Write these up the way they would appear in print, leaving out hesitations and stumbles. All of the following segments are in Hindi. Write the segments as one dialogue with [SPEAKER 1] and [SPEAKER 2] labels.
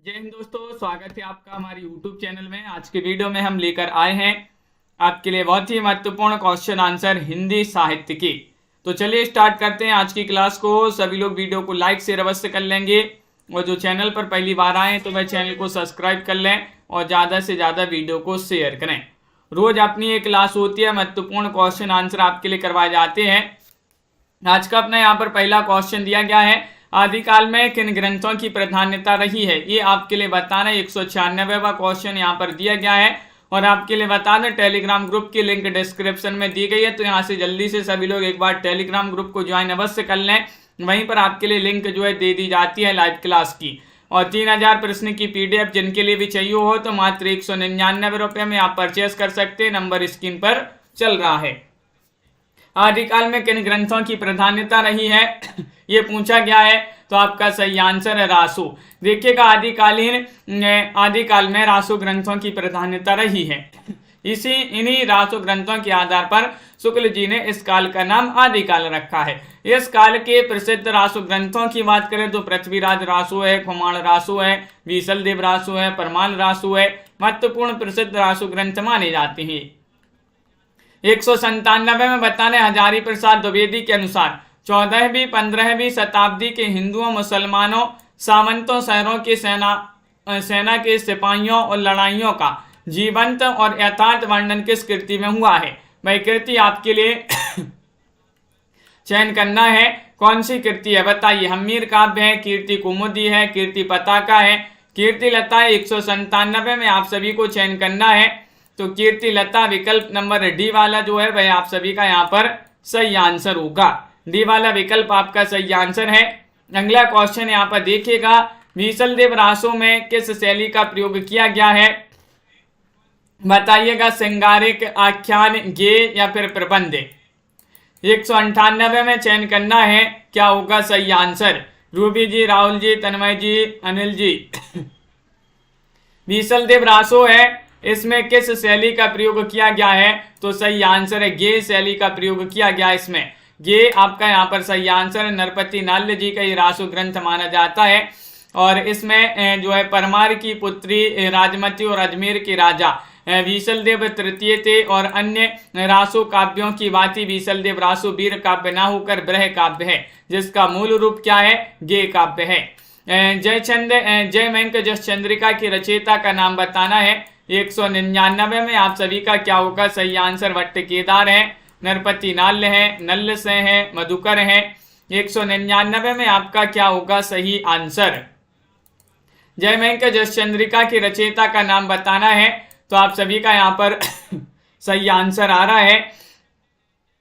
[SPEAKER 1] जय हिंद दोस्तों, स्वागत है आपका हमारे YouTube चैनल में। आज के वीडियो में हम लेकर आए हैं आपके लिए बहुत ही महत्वपूर्ण क्वेश्चन आंसर हिंदी साहित्य की। तो चलिए स्टार्ट करते हैं आज की क्लास को। सभी लोग वीडियो को लाइक शेयर अवश्य कर लेंगे और जो चैनल पर पहली बार आए तो वह चैनल को सब्सक्राइब कर लें और ज़्यादा से ज़्यादा वीडियो को शेयर करें। रोज अपनी एक क्लास होती है, महत्वपूर्ण क्वेश्चन आंसर आपके लिए करवाए जाते हैं। आज का अपना यहाँ पर पहला क्वेश्चन दिया गया है, आदिकाल में किन ग्रंथों की प्राधान्यता रही है। ये आपके लिए बताना 196वां क्वेश्चन यहाँ पर दिया गया है और आपके लिए बता दें टेलीग्राम ग्रुप की लिंक डिस्क्रिप्शन में दी गई है, तो यहाँ से जल्दी से सभी लोग एक बार टेलीग्राम ग्रुप को ज्वाइन अवश्य कर लें। वहीं पर आपके लिए लिंक जो है दे दी जाती है लाइव क्लास की। और 3000 प्रश्न की PDF जिनके लिए भी चाहिए हो तो मात्र 199 रुपये में आप परचेस कर सकते हैं। नंबर स्क्रीन पर चल रहा है। आदिकाल में किन ग्रंथों की प्राधान्यता रही है ये पूछा गया है, तो आपका सही आंसर है रासु। देखिएगा आदिकाल में रासु ग्रंथों की प्राधान्यता रही है। इन्हीं रासु ग्रंथों के आधार पर शुक्ल जी ने इस काल का नाम आदिकाल रखा है। इस काल के प्रसिद्ध रासु ग्रंथों की बात करें तो पृथ्वीराज रासु है, खुमाण रासु है, बीसलदेव रासु है, परमाल रासु है, महत्वपूर्ण प्रसिद्ध रासु ग्रंथ माने जाते हैं। 197 में बताने हजारी प्रसाद द्विवेदी के अनुसार 14वीं 15वीं शताब्दी के हिंदुओं, मुसलमानों, सामंतों, शहरों की सेना के सिपाहियों और लड़ाइयों का जीवंत और यथार्थ वर्णन किस कृति में हुआ है। वह कृति आपके लिए चयन करना है। कौन सी कृति है बताइए। हम्मीर काव्य है, कीर्ति कुमुदी है, कीर्ति पताका है, कीर्ति लता है। 197 में आप सभी को चयन करना है, तो कीर्ति लता विकल्प नंबर डी वाला जो है वह आप सभी का यहाँ पर सही आंसर होगा। डी वाला विकल्प आपका सही आंसर है। अगला क्वेश्चन यहाँ पर देखिएगा, बीसलदेव रासों में किस शैली का प्रयोग किया गया है बताइएगा। श्रृंगारिक, आख्यान, गेय या फिर प्रबंध। 198 में चयन करना है, क्या होगा सही आंसर। रूबी जी, राहुल जी, तन्मय जी, अनिल जी। बीसलदेव रासो है, इसमें किस शैली का प्रयोग किया गया है, तो सही आंसर है गेय शैली का प्रयोग किया गया। इसमें गेय आपका यहाँ पर सही आंसर है। नरपति नाल्य जी का ये रासु ग्रंथ माना जाता है और इसमें जो है परमार की पुत्री राजमती और अजमेर के राजा बीसलदेव तृतीय थे और अन्य रासु काव्यों की भांति बीसलदेव रासु वीर काव्य न होकर ब्रह काव्य है, जिसका मूल रूप क्या है, गेय काव्य है। जय मंक जस चंद्रिका की रचयिता का नाम बताना है। 199 में आप सभी का क्या होगा सही आंसर। भट्ट केदार है, नरपति नाल्य है, नल्ल से है, मधुकर है। 199 में आपका क्या होगा सही आंसर। जय मंक जस चंद्रिका की रचयिता का नाम बताना है, तो आप सभी का यहाँ पर सही आंसर आ रहा है।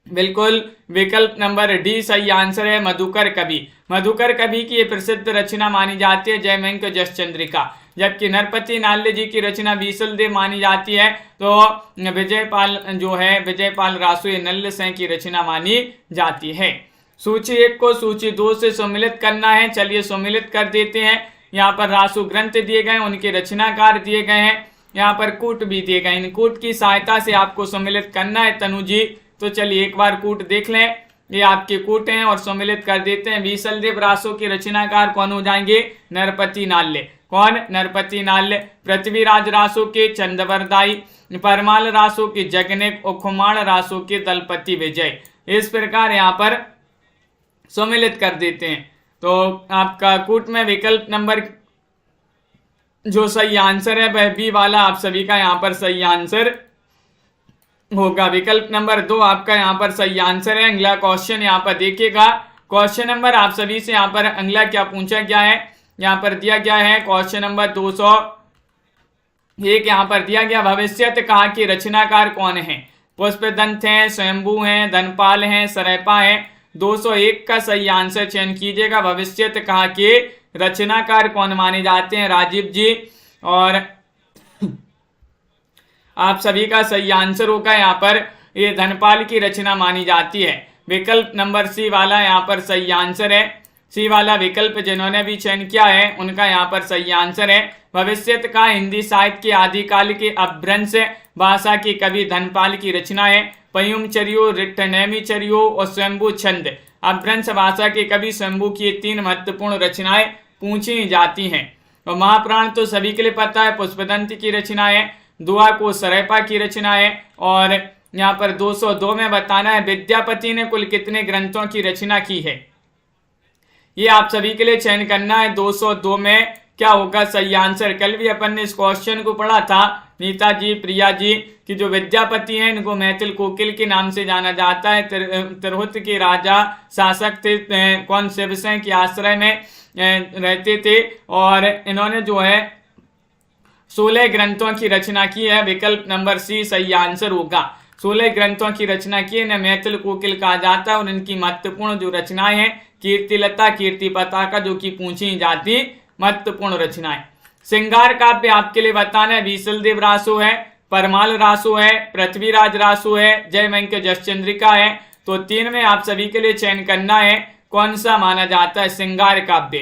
[SPEAKER 1] बिल्कुल विकल्प नंबर डी सही आंसर है, मधुकर कवि। मधुकर कवि की ये प्रसिद्ध रचना मानी जाती है जय मंक जस चंद्रिका। जबकि नरपति नाल्य जी की रचना बीसलदेव मानी जाती है, तो विजयपाल जो है विजयपाल रासु नल्ल सें की रचना मानी जाती है। सूची 1 को सूची 2 से सम्मिलित करना है। चलिए सम्मिलित कर देते हैं। यहाँ पर रासु ग्रंथ दिए गए, उनके रचनाकार दिए गए हैं, यहाँ पर कूट भी दिए गए। इन कूट की सहायता से आपको सम्मिलित करना है तनु जी। तो चलिए एक बार कूट देख लें, ये आपके कूट हैं और सम्मिलित कर देते हैं। बीसलदेव रासो के रचनाकार कौन हो जाएंगे, नरपति नाल्य। कौन, नरपति नाल्य। पृथ्वीराज रासो के चंदवरदाई, परमाल रासो के जगनेक और खुमाण रासो के दलपति विजय। इस प्रकार यहाँ पर सम्मिलित कर देते हैं। तो आपका कूट में विकल्प नंबर जो सही आंसर है वह बी वाला आप सभी का यहाँ पर सही आंसर होगा। विकल्प नंबर 2 आपका यहाँ पर सही आंसर है। अगला क्वेश्चन यहाँ पर देखिएगा। क्वेश्चन नंबर आप सभी से यहाँ पर अगला क्या पूछा गया है, यहाँ पर दिया गया है क्वेश्चन नंबर 201। यहाँ पर दिया गया, भविष्यत कहा कि रचनाकार कौन है। पुष्पदंत है, स्वयंभू है, धनपाल है, सरैपा है। 201 का सही आंसर चयन कीजिएगा। भविष्यत कहा कि रचनाकार कौन माने जाते हैं, राजीव जी। और आप सभी का सही आंसर होगा यहाँ पर ये धनपाल की रचना मानी जाती है। विकल्प नंबर सी वाला यहाँ पर सही आंसर है। सी वाला विकल्प जिन्होंने भी चयन किया है उनका यहाँ पर सही आंसर है। भविष्यत का हिंदी साहित्य के आदिकाल के अपभ्रंश भाषा के कवि धनपाल की रचना है। पयुम चरियो, रिट्ठनेमी चरियो और स्वयंभू छंद। अपभ्रंश भाषा के कवि स्वयंभू की 3 महत्वपूर्ण रचनाएं पूछी जाती हैं। और महाप्राण तो सभी के लिए पता है, पुष्पदंत की रचना है। दुआ को सरैपा की रचना है। और यहाँ पर 202 में बताना है विद्यापति ने कुल कितने ग्रंथों की रचना की है, ये आप सभी के लिए चयन करना है। 202 में क्या होगा सही आंसर। कल भी अपन ने इस क्वेश्चन को पढ़ा था, नीता जी, प्रिया जी, कि जो विद्यापति हैं इनको मैथिल कोकिल के नाम से जाना जाता है। तिरहुत के राजा शासक थे, कौन, शिवसेन के आश्रय में रहते थे और इन्होंने जो है 16 ग्रंथों की रचना की है। विकल्प नंबर सी सही आंसर होगा। 16 ग्रंथों की रचना की है, इन्हें मैथिल कोकिल कहा जाता है और इनकी महत्वपूर्ण जो रचनाएं हैं कीर्तिलता, कीर्ति पताका, जो कि पूछी जाती महत्वपूर्ण रचनाएं। श्रृंगार काव्य आपके लिए बताना है बीसलदेव रासो है, परमाल रासो है, पृथ्वीराज रासो है, जयमंक जसचंद्रिका है। तो 3 में आप सभी के लिए चयन करना है कौन सा माना जाता है श्रृंगार काव्य।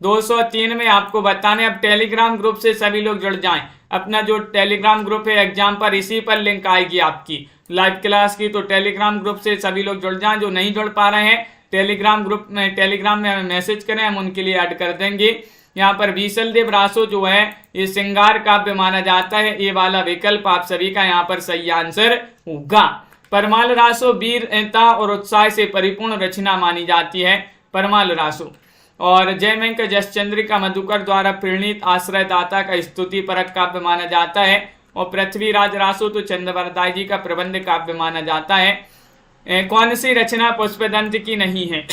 [SPEAKER 1] 203 में आपको बताने, अब टेलीग्राम ग्रुप से सभी लोग जुड़ जाएं। अपना जो टेलीग्राम ग्रुप है एग्जाम पर, इसी पर लिंक आएगी आपकी लाइव क्लास की, तो टेलीग्राम ग्रुप से सभी लोग जुड़ जाएं। जो नहीं जुड़ पा रहे हैं टेलीग्राम ग्रुप में, टेलीग्राम में हमें मैसेज करें, हम उनके लिए ऐड कर देंगे। यहाँ पर बीसलदेव रासो जो है ये श्रृंगार काव्य माना जाता है, ये वाला विकल्प आप सभी का यहाँ पर सही आंसर होगा। परमाल रासो वीरता और उत्साह से परिपूर्ण रचना मानी जाती है, परमाल रासो। और जयमंक जसचंद्रिका मधुकर द्वारा प्रेरित आश्रयदाता का स्तुति परक काव्य माना जाता है। और पृथ्वीराज रासो तो चंद्रवरदाई जी का प्रबंध काव्य माना जाता है। कौन सी रचना पुष्पदंत की नहीं है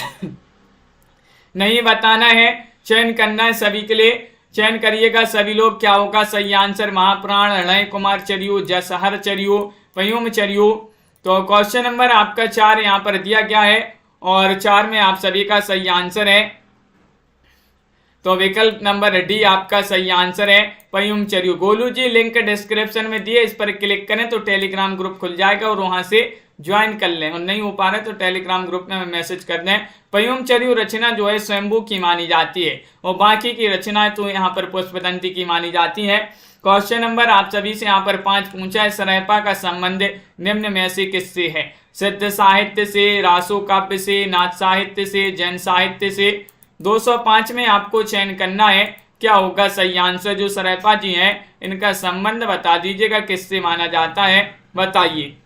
[SPEAKER 1] नहीं बताना है, चयन करना है सभी के लिए। चयन करिएगा सभी लोग, क्या होगा सही आंसर। महाप्राण, हृदय कुमार चर्यु, जसहर चर्यु, पयुम चर्यु। तो क्वेश्चन नंबर आपका 4 यहाँ पर दिया गया है और 4 में आप सभी का सही आंसर है। तो विकल्प नंबर डी आपका सही आंसर है, पयुम चर्यु। गोलू जी लिंक डिस्क्रिप्शन में दिए, इस पर क्लिक करें तो टेलीग्राम ग्रुप खुल जाएगा और वहां से ज्वाइन कर लें। और नहीं हो पा रहे तो टेलीग्राम ग्रुप में मैसेज कर दें। पयुम चर्यु रचना जो है स्वयंभू की मानी जाती है और बाकी की रचनाएं तो यहाँ पर पुष्पदंती की मानी जाती है। क्वेश्चन नंबर आप सभी से यहाँ पर 5 पूछा है, सरैपा का संबंध निम्न में से किससे है। सिद्ध साहित्य से, रासो काव्य से, नाथ साहित्य से, जैन साहित्य से। 205 में आपको चयन करना है, क्या होगा सही आंसर। जो सरैपा जी हैं इनका संबंध बता दीजिएगा किससे माना जाता है, बताइए।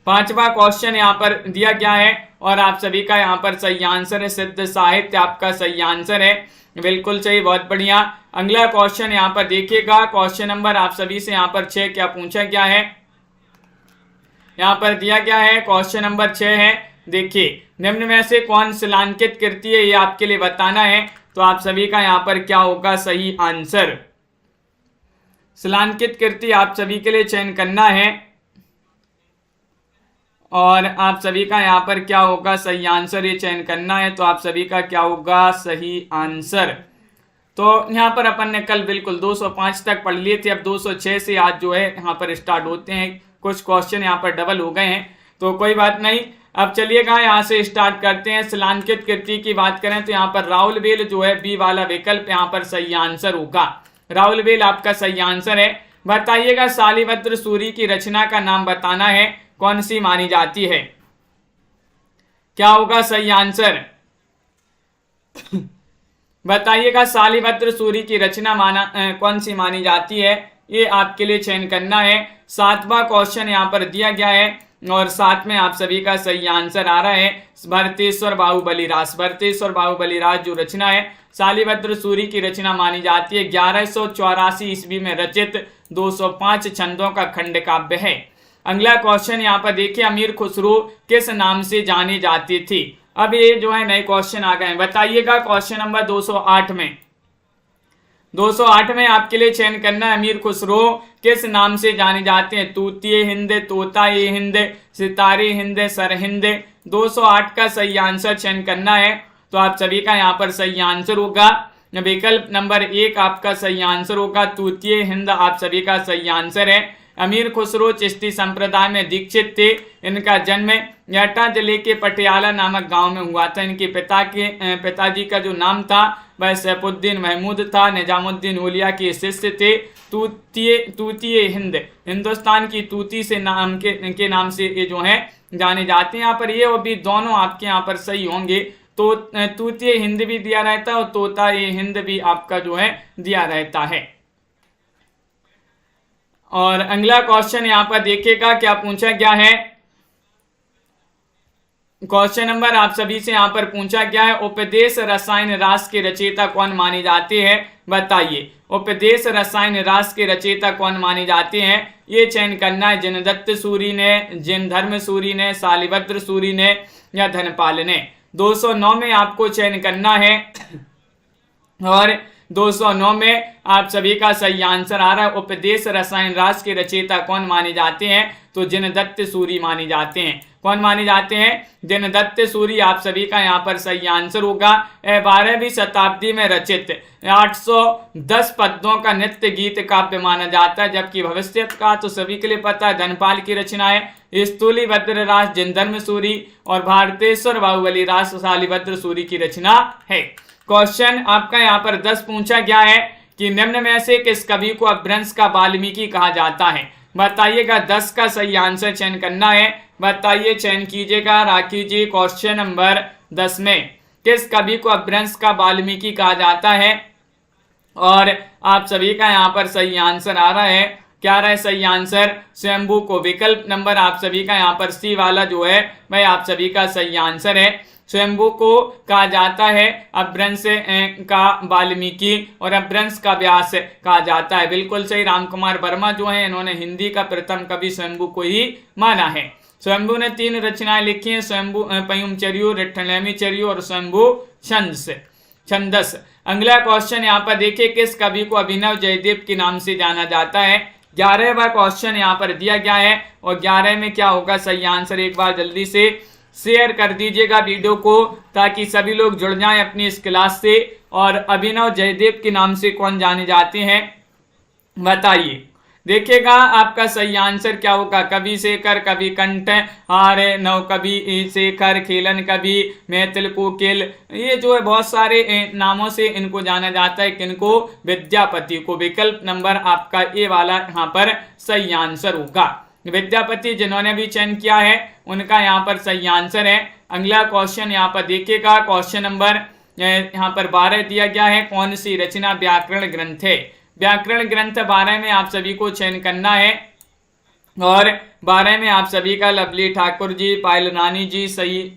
[SPEAKER 1] 5वां क्वेश्चन यहाँ पर दिया गया है और आप सभी का यहाँ पर सही आंसर है, सिद्ध साहित्य आपका सही आंसर है, बिल्कुल सही, बहुत बढ़िया। अगला क्वेश्चन यहाँ पर देखिएगा, क्वेश्चन नंबर आप सभी से यहाँ पर 6 क्या पूछा गया है, यहाँ पर दिया गया है क्वेश्चन नंबर 6 है। देखिए निम्न में से कौन शिलांकित कृति है, ये आपके लिए बताना है। तो आप सभी का यहाँ पर क्या होगा सही आंसर। शिलांकित कृति आप सभी के लिए चयन करना है और आप सभी का यहाँ पर क्या होगा सही आंसर, ये चयन करना है। तो आप सभी का क्या होगा सही आंसर। तो यहाँ पर अपन ने कल बिल्कुल 205 तक पढ़ लिए थे, अब 206 से आज जो है यहाँ पर स्टार्ट होते हैं। कुछ क्वेश्चन यहाँ पर डबल हो गए हैं तो कोई बात नहीं। अब चलिएगा यहाँ से स्टार्ट करते हैं। शिलांकित कृति की बात करें तो यहाँ पर राउलवेल जो है बी वाला विकल्प यहाँ पर सही आंसर होगा। राउलवेल आपका सही आंसर है। बताइएगा शालिभद्र सूरी की रचना का नाम बताना है, कौन सी मानी जाती है, क्या होगा सही आंसर। बताइएगा शालिभद्र सूरी की रचना कौन सी मानी जाती है, ये आपके लिए चयन करना है। 7वां क्वेश्चन यहाँ पर दिया गया है और 7 में आप सभी का सही आंसर आ रहा है भरतेश्वर बाहुबली रास। भरतेश्वर बाहुबली रास जो रचना है शालिभद्र सूरी की रचना मानी जाती है। 1184 ईस्वी में रचित 205 छंदों का खंड काव्य है। अगला क्वेश्चन यहाँ पर देखिए, अमीर खुसरो किस नाम से जानी जाती थी। अब ये जो है नए क्वेश्चन आ गए हैं, बताइएगा क्वेश्चन नंबर 208 में। 208 में आपके लिए चयन करना है, अमीर खुसरो किस नाम से जाने जाते हैं। तूतिए हिंद, तोताए हिंद, सितारे हिंद, सरहिंद। 208 का सही आंसर चयन करना है। तो आप सभी का यहाँ पर सही आंसर होगा विकल्प नंबर 1 आपका सही आंसर होगा, तूतिए हिंद आप सभी का सही आंसर है। अमीर खुसरो चिश्ती संप्रदाय में दीक्षित थे। इनका जन्म एटा जिले के पटियाला नामक गांव में हुआ था। इनके पिताजी का जो नाम था वह सैफुद्दीन महमूद था, निजामुद्दीन औलिया के शिष्य थे। तूतिए हिंद हिंदुस्तान की तूती से के नाम से ये जो है जाने जाते हैं। यहाँ पर ये और भी दोनों आपके यहाँ पर सही होंगे। तो तूतीय हिंद भी दिया रहता है और तोता ये हिंद भी आपका जो है दिया रहता है। और अगला क्वेश्चन यहाँ पर देखिएगा क्या पूछा गया है। क्वेश्चन नंबर आप सभी से यहाँ पर पूछा गया है, उपदेश रसायन रास के रचयिता कौन माने जाते हैं, बताइए। उपदेश रसायन रास के रचयिता कौन माने जाते हैं, ये चयन करना है। जिनदत्त सूरी ने, जिनधर्म सूरी ने, शालिभद्र सूरी ने या धनपाल ने। 209 में आपको चयन करना है और 209 में आप सभी का सही आंसर आ रहा है। उपदेश रसायन रास के रचयिता कौन माने जाते हैं, तो जिनदत्त सूरी माने जाते हैं। कौन माने जाते हैं, जिनदत्त सूरी आप सभी का यहाँ पर सही आंसर होगा। 12वीं शताब्दी में रचित 810 पद्यों का नृत्य गीत काव्य माना जाता है, जबकि भविष्यत का तो सभी के लिए पता है धनपाल की रचना है। स्थूलीभद्र रास जिनधर्म सूरी और भारतेश्वर बाहुबली रास शालिभद्र सूरी की रचना है। क्वेश्चन आपका यहाँ पर 10 पूछा गया है कि निम्न में से किस कवि को अपभ्रंश का वाल्मीकि कहा जाता है, बताइएगा। 10 का सही आंसर चयन करना है, बताइए, चयन कीजिएगा, राखिए। क्वेश्चन नंबर 10 में किस कवि को अपभ्रंश का वाल्मीकि कहा जाता है, और आप सभी का यहाँ पर सही आंसर आ रहा है। क्या रहा है सही आंसर, स्वयंभू को। विकल्प नंबर आप सभी का यहाँ पर सी वाला जो है वह आप सभी का सही आंसर है। स्वयंभू को कहा जाता है अपभ्रंश का वाल्मीकि और अपभ्रंश का व्यास कहा जाता है। बिल्कुल सही। रामकुमार वर्मा जो है इन्होंने हिंदी का प्रथम कवि स्वयंभू को ही माना है। स्वयंभू ने 3 रचनाएं लिखी हैं, स्वयंभू पयुम चर्यो, रिठ्ठलेमी चर्यो और स्वयंभू छंदस। अगला क्वेश्चन यहाँ पर देखिए, किस कवि को अभिनव जयदेव के नाम से जाना जाता है। 11वां क्वेश्चन यहाँ पर दिया गया है और 11 में क्या होगा सही आंसर, एक बार जल्दी से शेयर कर दीजिएगा वीडियो को ताकि सभी लोग जुड़ जाएं अपनी इस क्लास से। और अभिनव जयदेव के नाम से कौन जाने जाते हैं, बताइए। देखिएगा आपका सही आंसर क्या होगा, कवि शेखर, कवि कंठ हार, नव कवि शेखर, खेलन कवि, मैथिल कोकिल, ये जो है बहुत सारे नामों से इनको जाना जाता है। किनको, विद्यापति को। विकल्प नंबर आपका ए वाला यहाँ पर सही आंसर होगा। विद्यापति जिन्होंने भी चयन किया है उनका यहाँ पर सही आंसर है। अगला क्वेश्चन यहाँ पर देखिएगा, क्वेश्चन नंबर यहाँ पर 12 दिया गया है, कौन सी रचना व्याकरण ग्रंथ है। व्याकरण ग्रंथ 12 में आप सभी को चयन करना है और 12 में आप सभी का लवली ठाकुर जी, पायल रानी जी सही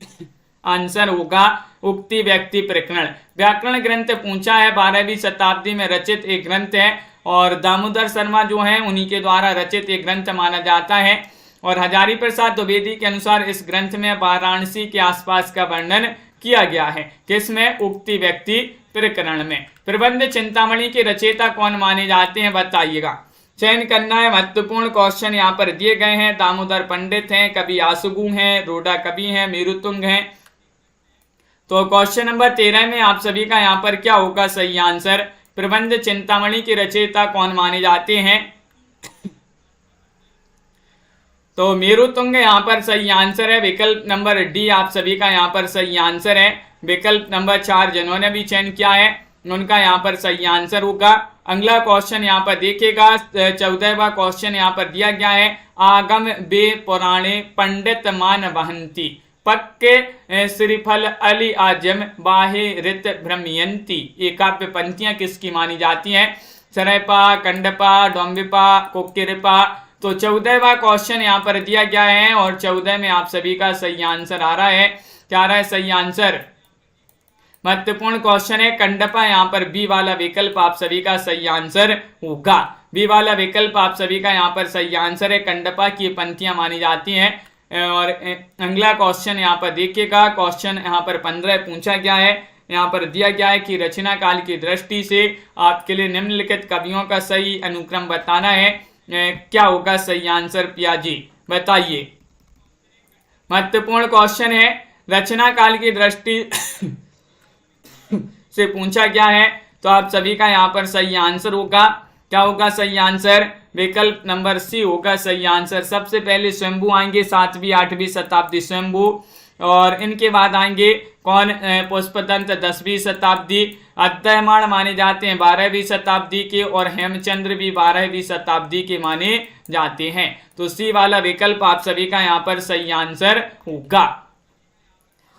[SPEAKER 1] आंसर होगा। उक्ति व्यक्ति प्रकरण व्याकरण ग्रंथ पूछा है, 12वीं शताब्दी में रचित एक ग्रंथ है और दामोदर शर्मा जो है उन्हीं के द्वारा रचित एक ग्रंथ माना जाता है। और हजारी प्रसाद द्विवेदी के अनुसार इस ग्रंथ में वाराणसी के आसपास का वर्णन किया गया है। किसमें, उक्ति व्यक्ति प्रकरण में। प्रबंध चिंतामणि के रचयिता कौन माने जाते हैं, बताइएगा। चयन करना है, महत्वपूर्ण क्वेश्चन यहाँ पर दिए गए हैं। दामोदर पंडित हैं, कवि आसुगु हैं, रोडा कवि हैं, मेरुतुंग हैं। तो क्वेश्चन नंबर 13 में आप सभी का यहाँ पर क्या होगा सही आंसर, प्रबंध चिंतामणि के रचयिता कौन माने जाते हैं। तो मेरुतुंग यहाँ पर सही आंसर है। विकल्प नंबर डी आप सभी का यहाँ पर सही आंसर है। विकल्प नंबर 4 जिन्होंने भी चयन किया है उनका यहाँ पर सही आंसर होगा। अगला क्वेश्चन यहाँ पर देखिएगा, 14वां क्वेश्चन यहाँ पर दिया गया है, आगम बे पुराणे पंडित मान वहंती, पक्के श्रीफल अली आजम बाहे रित भ्रमयंती। ये काव्य पंक्तियां किसकी मानी जाती हैं, सरयपा, कंडपा, डोम्बिपा, कोक्किरपा। तो 14वां क्वेश्चन यहाँ पर दिया गया है और 14 में आप सभी का सही आंसर आ रहा है। क्या आ रहा है सही आंसर, महत्वपूर्ण क्वेश्चन है, कंडपा। यहाँ पर बी वाला विकल्प आप सभी का सही आंसर होगा। बी वाला विकल्प आप सभी का यहाँ पर सही आंसर है। कंडपा की पंक्तियां मानी जाती हैं। और अगला क्वेश्चन यहाँ पर देखिएगा, क्वेश्चन यहाँ पर 15 पूछा गया है। यहाँ पर दिया गया है कि रचना काल की दृष्टि से आपके लिए निम्नलिखित कवियों का सही अनुक्रम बताना है। क्या होगा सही आंसर, पियाजी, बताइए। महत्वपूर्ण क्वेश्चन है, रचना काल की दृष्टि से पूछा गया है, तो आप सभी का यहाँ पर सही आंसर होगा। क्या होगा सही आंसर, विकल्प नंबर सी होगा सही आंसर। सबसे पहले स्वयंभू आएंगे, 7वीं 8वीं शताब्दी स्वयंभू, और इनके बाद आएंगे कौन, पुष्पदंत 10वीं शताब्दी, अद्ययमाण माने जाते हैं 12वीं शताब्दी के, और हेमचंद्र भी 12वीं शताब्दी के माने जाते हैं। तो सी वाला विकल्प आप सभी का यहाँ पर सही आंसर होगा।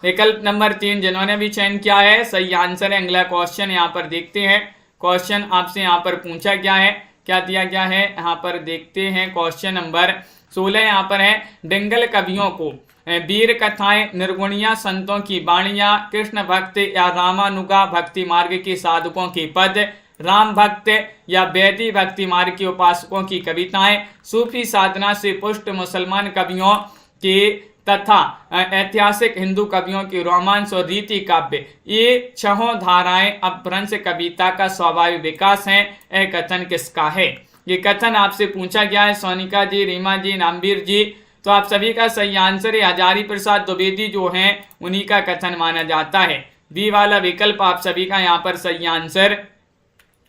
[SPEAKER 1] विकल्प नंबर 3 जिन्होंने भी चयन किया है सही आंसर है। अगला क्वेश्चन यहाँ पर देखते हैं। क्वेश्चन आपसे यहाँ पर पूछा गया है, क्या दिया गया है यहाँ पर देखते हैं। क्वेश्चन नंबर 16 यहाँ पर है, डिंगल कवियों को वीर कथाएं, निर्गुणिया संतों की वाणियां, कृष्ण भक्त या रामानुगा भक्ति मार्ग के साधकों के पद, राम भक्त या वैदी भक्ति मार्ग के उपासकों की कविताएं, सूफी साधना से पुष्ट मुसलमान कवियों के तथा ऐतिहासिक हिंदू कवियों के रोमांस और रीति काव्य, ये छहों धाराएं अपभ्रंश कविता का स्वाभाविक विकास हैं। यह कथन किसका है? ये कथन आपसे पूछा गया है। सोनिका जी, रीमा जी, नामवीर जी, तो आप सभी का सही आंसर है हजारी प्रसाद द्विवेदी जो हैं उन्हीं का कथन माना जाता है। बी वाला विकल्प आप सभी का यहाँ पर सही आंसर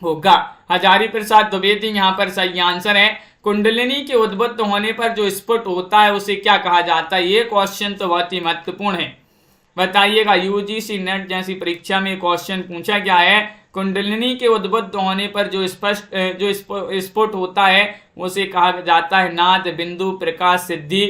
[SPEAKER 1] होगा। हजारी प्रसाद द्विवेदी यहाँ पर सही आंसर है। कुंडलिनी के उद्बुद्ध होने पर जो स्फुट होता है उसे क्या कहा जाता है? ये क्वेश्चन तो बहुत ही महत्वपूर्ण है, बताइएगा। यूजीसी नेट जैसी परीक्षा में क्वेश्चन पूछा गया है, कुंडलिनी के उद्बुद्ध होने पर जो स्फुट होता है उसे कहा जाता है नाद, बिंदु, प्रकाश, सिद्धि।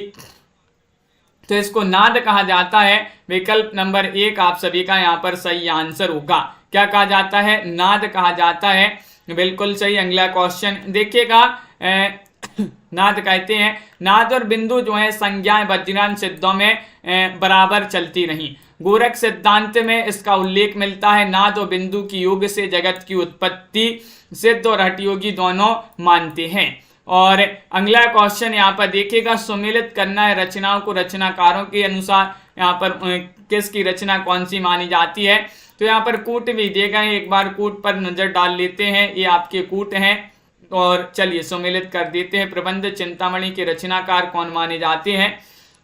[SPEAKER 1] तो इसको नाद कहा जाता है। विकल्प नंबर 1 आप सभी का यहाँ पर सही आंसर होगा। क्या कहा जाता है? नाद कहा जाता है, बिल्कुल सही। अगला क्वेश्चन देखिएगा। नाद कहते हैं, नाद और बिंदु जो है संज्ञाएं वज्रांत सिद्धों में बराबर चलती रहीं। गोरख सिद्धांत में इसका उल्लेख मिलता है। नाद और बिंदु की योग से जगत की उत्पत्ति सिद्ध और हठयोगी दोनों मानते हैं। और अगला क्वेश्चन यहाँ पर देखिएगा, सुमेलित करना है रचनाओं को रचनाकारों के अनुसार यहाँ पर किसकी रचना कौन सी मानी जाती है? तो यहाँ पर कूट भी दिए गए, एक बार कूट पर नजर डाल लेते हैं। ये आपके कूट हैं और चलिए सुमेलित कर देते हैं। प्रबंध चिंतामणि के रचनाकार कौन माने जाते हैं?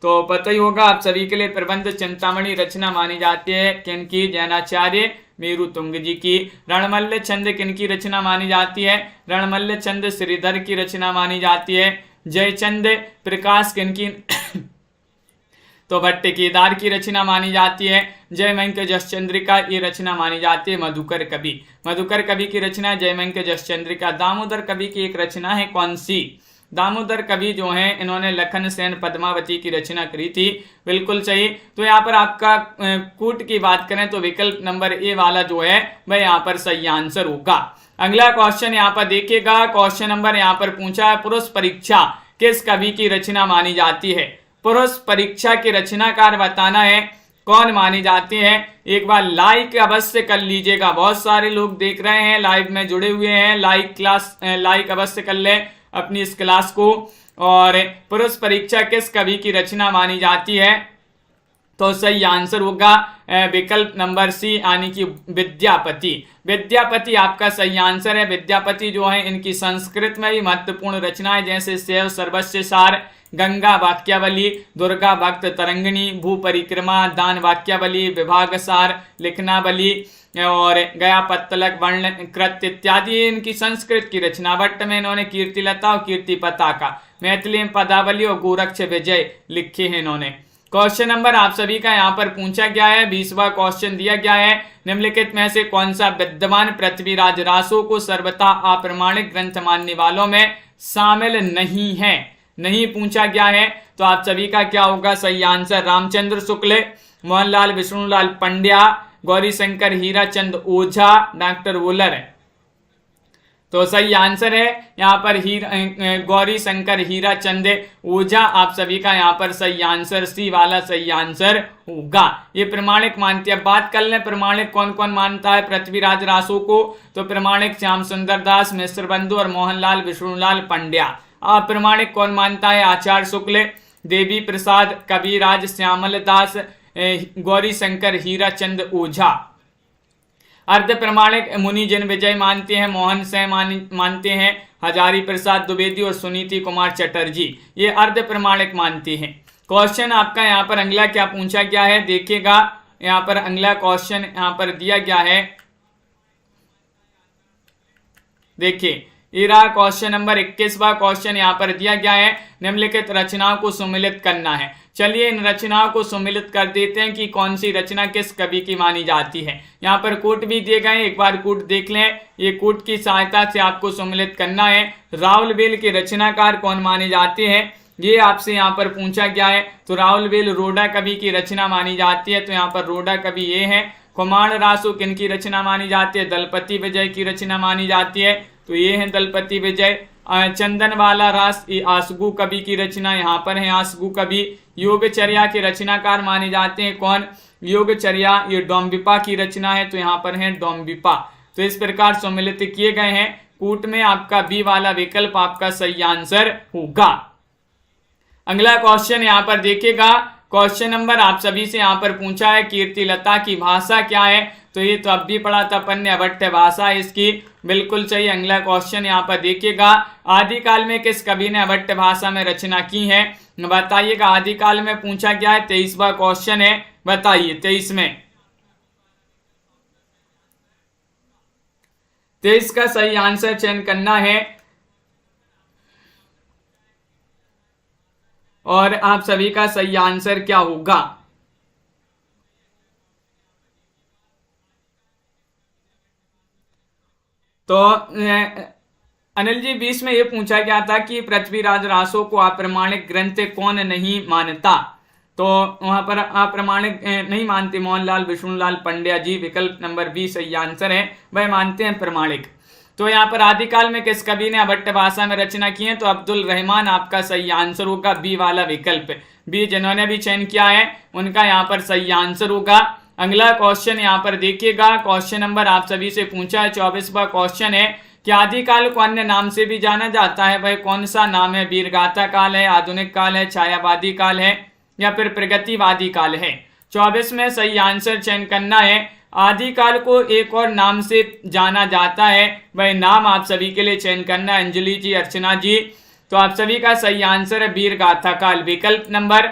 [SPEAKER 1] तो पता ही होगा आप सभी के लिए, प्रबंध चिंतामणि रचना मानी जाती है किनकी? जैनाचार्य मेरु तुंग जी की। रणमल्ल छंद किनकी रचना मानी जाती है? रणमल्ल छंद श्रीधर की रचना मानी जाती है। जयचंद प्रकाश किनकी? तो भट्ट केदार की रचना मानी जाती है। जयमंक जसचंद्रिका ये रचना मानी जाती है मधुकर कवि। मधुकर कवि की रचना जयमंक जसचंद्रिका। दामोदर कवि की एक रचना है कौन सी? दामोदर कवि जो हैं इन्होंने लखन सेन पद्मावती की रचना करी थी, बिल्कुल सही। तो यहाँ पर आपका कूट की बात करें तो विकल्प नंबर ए वाला जो है वह यहाँ पर सही आंसर होगा। अगला क्वेश्चन यहाँ पर देखिएगा। क्वेश्चन नंबर यहाँ पर पूछा है, पुरुष परीक्षा किस कवि की रचना मानी जाती है? पुरुष परीक्षा के रचनाकार बताना है कौन माने जाते हैं। एक बार लाइक अवश्य कर लीजिएगा, बहुत सारे लोग देख रहे हैं, लाइव में जुड़े हुए हैं। लाइक अवश्य कर लें अपनी इस क्लास को। और पुरुष परीक्षा किस कवि की रचना मानी जाती है? तो सही आंसर होगा विकल्प नंबर सी यानी कि विद्यापति। विद्यापति आपका सही आंसर है। विद्यापति जो है इनकी संस्कृत में भी महत्वपूर्ण रचनाएं जैसे शैव सर्वस्व सार, गंगा वाक्यावली, दुर्गा भक्त तरंगिणी, भू परिक्रमा, दान वाक्यावली, विभाग सार, लिखनावली और गया पत्तलक वर्ण कृत इत्यादि इनकी संस्कृत की रचना। भट्ट में इन्होंने कीर्तिलता और कीर्ति पताका, मैथिली में पदावली और गोरक्ष विजय लिखे हैं इन्होंने। क्वेश्चन नंबर आप सभी का यहाँ पर पूछा गया है, 20वां क्वेश्चन दिया गया है, निम्नलिखित में से कौन सा विद्वान पृथ्वीराज रासो को सर्वथा अप्रमाणिक ग्रंथ मानने वालों में शामिल नहीं है? नहीं पूछा गया है। तो आप सभी का क्या होगा सही आंसर? रामचंद्र शुक्ल, मोहनलाल विष्णुलाल पंड्या, गौरी शंकर हीराचंद ओझा, डॉक्टर वोलर। तो सही आंसर है यहाँ पर गौरी शंकर हीराचंद ओझा। आप सभी का यहाँ पर सही आंसर सी वाला सही आंसर होगा। ये प्रमाणिक मानते हैं। अब बात कर लें प्रमाणिक कौन कौन मानता है पृथ्वीराज रासो को। तो प्रमाणिक श्याम सुंदर दास, मिश्र बंधु और मोहनलाल विष्णुलाल पंड्या। अप्रमाणिक कौन मानता है? आचार्य शुक्ल, देवी प्रसाद, कविराज श्यामल दास, गौरी शंकर हीराचंद ओझा। अर्ध प्रमाणिक मुनि जन विजय मानते हैं, मोहन सिंह मानते हैं, हजारी प्रसाद द्विवेदी और सुनीति कुमार चटर्जी ये अर्ध प्रमाणिक मानते हैं। क्वेश्चन आपका यहाँ पर अगला क्या पूछा गया है देखिएगा। यहाँ पर अगला क्वेश्चन यहाँ पर दिया गया है, देखिए इरा क्वेश्चन नंबर 21वां क्वेश्चन यहाँ पर दिया गया है, निम्नलिखित रचनाओं को सुमिलित करना है। चलिए इन रचनाओं को सुमिलित कर देते हैं कि कौन सी रचना किस कवि की मानी जाती है। यहाँ पर कूट भी दिए गए, एक बार कूट देख लें। ये कूट की सहायता से आपको सुमिलित करना है। राउल बेल के रचनाकार कौन माने जाते हैं? ये आपसे यहाँ पर पूछा गया है। तो राउलवेल रोडा कवि की रचना मानी जाती है, तो यहाँ पर रोडा कवि ये है। खुमाण रासो किन की रचना मानी जाती है? दलपति विजय की रचना मानी जाती है, तो ये है दलपति विजय। चंदन वाला रास ये आसगु कवि की रचना यहाँ पर है, आसगु कवि। योगचर्या के रचनाकार माने जाते हैं कौन? योगचर्या ये डोम्बिपा की रचना है, तो यहाँ पर है डोम्बिपा। तो इस प्रकार सम्मिलित किए गए हैं। कूट में आपका बी वाला विकल्प आपका सही आंसर होगा। अगला क्वेश्चन यहाँ पर देखिएगा, क्वेश्चन नंबर आप सभी से यहाँ पर पूछा है कीर्तिलता की भाषा क्या है? तो ये तो अब भी पढ़ा था अपन ने, अभट्ट भाषा है इसकी, बिल्कुल सही। अगला क्वेश्चन यहाँ पर देखिएगा, आदिकाल में किस कवि ने अभट्ट भाषा में रचना की है? बताइएगा। आदिकाल में पूछा गया है, 23वां क्वेश्चन है, बताइए 23 में। 23 का सही आंसर चयन करना है और आप सभी का सही आंसर क्या होगा? तो अनिल जी 20 में ये पूछा गया था कि पृथ्वीराज रासो को अप्रमाणिक ग्रंथ कौन नहीं मानता? तो वहां पर अप्रमाणिक नहीं मानते मोहनलाल विष्णुलाल पंड्या जी, विकल्प नंबर 20 सही आंसर है, वह मानते हैं प्रमाणिक। तो यहाँ पर आदिकाल में किस कवि ने अभट्ट भाषा में रचना की है? तो अब्दुल रहमान आपका सही आंसर होगा, बी वाला विकल्प। बी जिन्होंने भी चयन किया है उनका यहाँ पर सही आंसर होगा। अगला क्वेश्चन यहाँ पर देखिएगा, क्वेश्चन नंबर आप सभी से पूछा है, 24वां क्वेश्चन है कि आदिकाल को अन्य नाम से भी जाना जाता है, वह कौन सा नाम है? वीरगाथा काल है, आधुनिक काल है, छायावादी काल है या फिर प्रगतिवादी काल है? 24 में सही आंसर चयन करना है। आदिकाल को एक और नाम से जाना जाता है, वह नाम आप सभी के लिए चयन करना है, अंजलि जी, अर्चना जी। तो आप सभी का सही आंसर है वीरगाथा काल, विकल्प नंबर